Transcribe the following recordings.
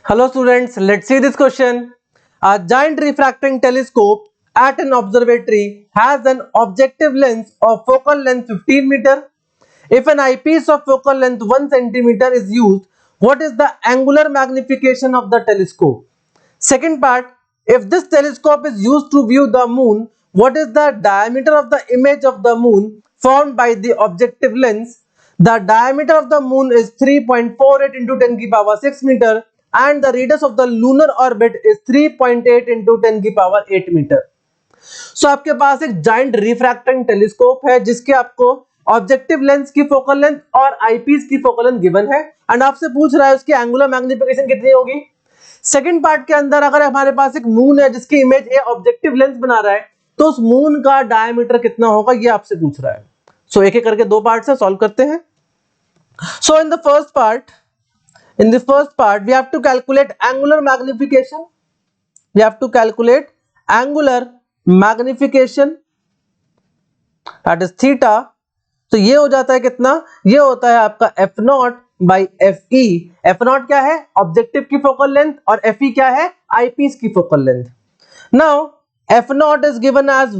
Hello students, let's see this question. A giant refracting telescope at an observatory has an objective lens of focal length 15 meter. If an eyepiece of focal length 1 centimeter is used, what is the angular magnification of the telescope? Second part, if this telescope is used to view the moon, what is the diameter of the image of the moon formed by the objective lens? The diameter of the moon is 3.48 into 10 की power 6 meter and the radius of the lunar orbit is 3.8 into 10 की power 8 meter. So आपके पास एक giant refracting telescope है जिसके आपको objective lens की focal length और eyepiece की फोकल लेंथ गिवन है एंड आपसे पूछ रहा है उसकी एंगुलर मैग्निफिकेशन कितनी होगी. सेकंड पार्ट के अंदर अगर हमारे पास एक मून है जिसकी इमेज ए ऑब्जेक्टिव लेंस बना रहा है तो उस मून का डायमीटर कितना होगा ये आपसे पूछ रहा है. सो एक एक करके दो पार्ट से सॉल्व करते हैं. So in the first part we have to calculate angular magnification. We have to calculate angular magnification, that is theta. तो ये हो जाता है कितना, ये होता है आपका f naught by f e. F naught क्या है, ऑब्जेक्टिव की फोकल लेंथ, और एफ ई क्या है, आईपीस की focal length. Now f naught is given as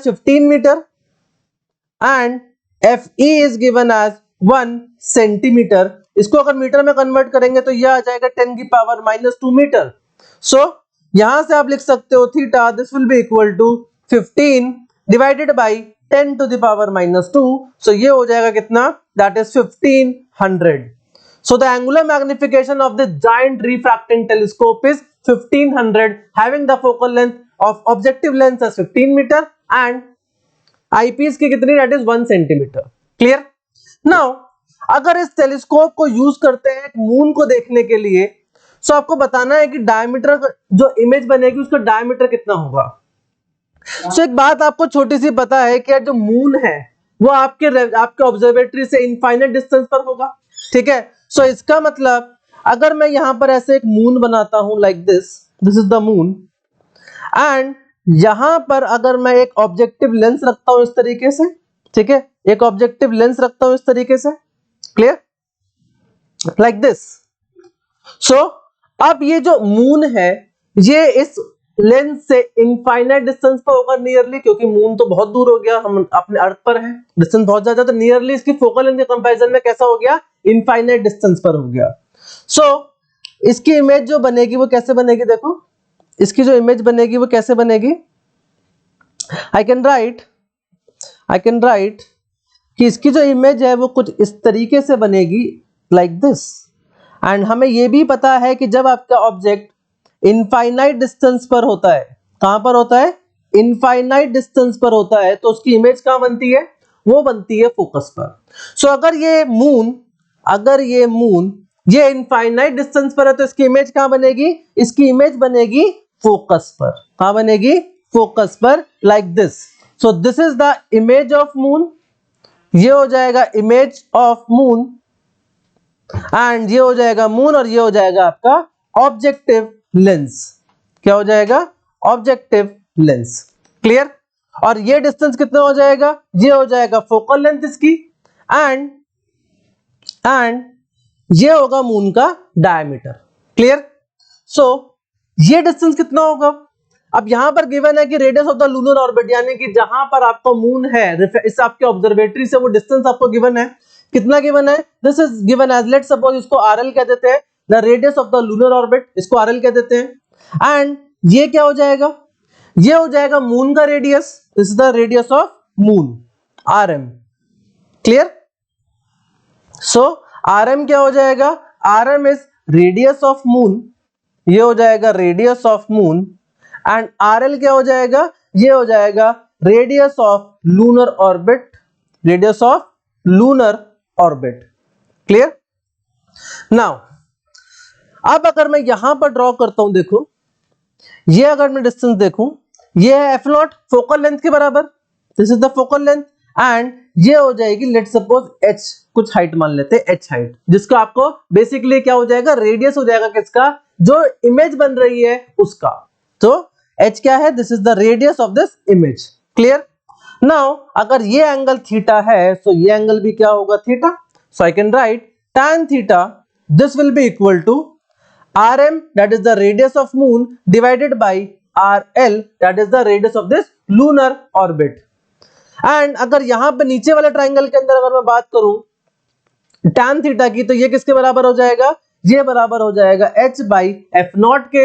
15 metre and f e is given as 1 centimetre. इसको अगर मीटर में कन्वर्ट करेंगे तो यह आ जाएगा 10 की पावर -2 मीटर. सो यहां से आप लिख सकते हो theta this will be equal to 15 divided by 10 to the power -2. So ये हो जाएगा कितना, that is 1500. So the angular magnification of the giant refracting telescope is 1500 having the focal length of objective lens as 15 metre and eyepiece की कितनी, that is 1 centimetre. Clear. Now अगर इस telescope को use करते हैं एक मून को देखने के लिए, सो आपको बताना है कि डायमीटर जो इमेज बनेगी उसका डायमीटर कितना होगा. सो एक बात आपको छोटी सी पता है कि जो मून है वो आपके ऑब्जर्वेटरी से इनफाइनाइट डिस्टेंस पर होगा. ठीक है. सो इसका मतलब अगर मैं यहां पर ऐसे एक मून बनाता हूं like this is the moon and यहां पर अगर मैं एक ऑब्जेक्टिव लेंस रखता हूं इस तरीके से, ठीक है, एक ऑब्जेक्टिव लेंस रखता हूं इस तरीके से, क्लियर, लाइक दिस. सो अब ये जो मून है ये इस लेंस से इनफाइनाइट डिस्टेंस पर होगा नियरली, क्योंकि मून तो बहुत दूर हो गया, हम अपने अर्थ पर हैं, डिस्टेंस बहुत ज्यादा, तो नियरली इसकी फोकल लेंथ के कंपैरिजन में कैसा हो गया, इनफाइनाइट डिस्टेंस पर हो गया. सो इसकी इमेज जो बनेगी वो कैसे बनेगी, देखो इसकी जो इमेज बनेगी वो कैसे बनेगी. आई कैन राइट कि इसकी जो इमेज है वो कुछ इस तरीके से बनेगी लाइक दिस. एंड हमें ये भी पता है कि जब आपका ऑब्जेक्ट इनफाइनाइट डिस्टेंस पर होता है, कहां पर होता है, इनफाइनाइट डिस्टेंस पर होता है, तो उसकी इमेज कहां बनती है, वो बनती है फोकस पर. सो अगर ये मून ये इनफाइनाइट डिस्टेंस पर है तो इसकी इमेज कहां बनेगी, इसकी इमेज बनेगी फोकस पर. कहां बनेगी, फोकस पर, like this. So this is the image of moon. ये हो जाएगा इमेज ऑफ मून एंड ये हो जाएगा मून और ये हो जाएगा आपका ऑब्जेक्टिव लेंस. क्या हो जाएगा, ऑब्जेक्टिव लेंस. क्लियर. और ये डिस्टेंस कितना हो जाएगा, ये हो जाएगा फोकल लेंथ इसकी एंड ये होगा मून का डायमीटर. क्लियर. सो ये डिस्टेंस कितना होगा. अब यहां पर गिवन है कि radius of the lunar orbit, यानी कि जहां पर आपका मून है इस आपके ऑब्जर्वेटरी से वो डिस्टेंस आपको गिवन है. कितना गिवन है, this is given as, let's suppose इसको आरएल कह देते हैं, the radius of the lunar orbit, इसको आरएल कह देते हैं. एंड ये क्या हो जाएगा, ये हो जाएगा मून का radius, this is the radius of moon, RM. Clear. So RM क्या हो जाएगा, RM is radius of moon, ये हो जाएगा radius of moon and RL क्या हो जाएगा, ये हो जाएगा radius of lunar orbit, radius of lunar orbit. Clear. Now अब अगर मैं यहां पर ड्रॉ करता हूं, देखो ये अगर मैं डिस्टेंस देखूं, ये है एफ नॉट फोकल लेंथ के बराबर, this is the focal length and ये हो जाएगी लेट्स सपोज एच, कुछ हाइट मान लेते हैं एच हाइट, जिसका आपको बेसिकली क्या हो जाएगा, रेडियस हो जाएगा किसका, जो इमेज बन रही है उसका. तो h क्या है, this is the radius of this image. Clear. Now अगर ये एंगल थीटा है तो ये एंगल भी क्या होगा, theta. So I can write tan theta this will be equal to rm, that is the radius of moon, divided by rl, that is the radius of this lunar orbit. And अगर यहां पे नीचे वाले triangle के अंदर अगर मैं बात करूं tan थीटा की, तो ये किसके बराबर हो जाएगा, ये बराबर हो जाएगा h बाई एफ नॉट के.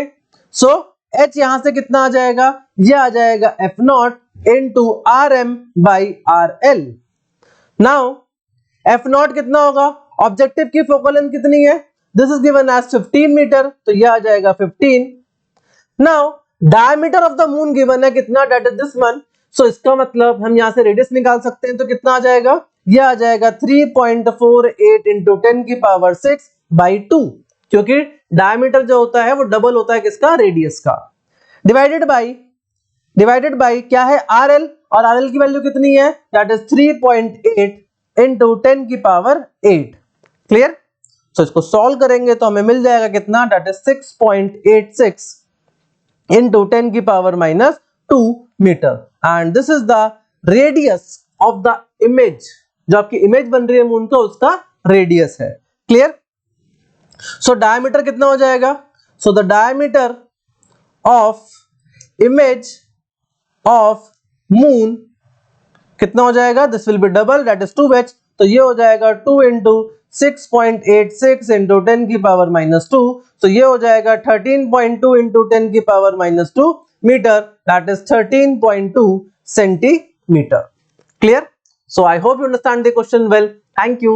सो h यहां से कितना आ जाएगा, ये आ जाएगा f naught into R M by R L. Now f naught कितना होगा, ऑब्जेक्टिव की फोकल लेंथ कितनी है, this is given as 15 metre, तो ये आ जाएगा 15. Now diameter of the moon given है कितना, that is this one. So इसका मतलब हम यहां से रेडियस निकाल सकते हैं, तो कितना आ जाएगा, ये आ जाएगा 3.48 इंटू 10 की पावर 6 बाई 2, क्योंकि डायमीटर जो होता है वो डबल होता है किसका, रेडियस का. डिवाइडेड बाई क्या है, आर एल, और आर एल की वैल्यू कितनी है, दैट इज 3.8 इंटू 10 की पावर 8. क्लियर. सो इसको सॉल्व करेंगे तो हमें मिल जाएगा कितना, दैट इज 6.86 इंटू 10 की power minus 2 metre. And this is the radius of the image, जो आपकी इमेज बन रही है मून का, उसका रेडियस है. क्लियर. सो डायमीटर कितना हो जाएगा, so the diameter of image of moon कितना हो जाएगा, this will B double, that is 2h. तो ये हो जाएगा 2 इंटू 6.86 इंटू 10 की पावर माइनस 2. तो ये हो जाएगा 13.2 इंटू 10 की power minus 2 metre, that is 13.2 centimetre. Clear. So I hope you understand the question well. Thank you.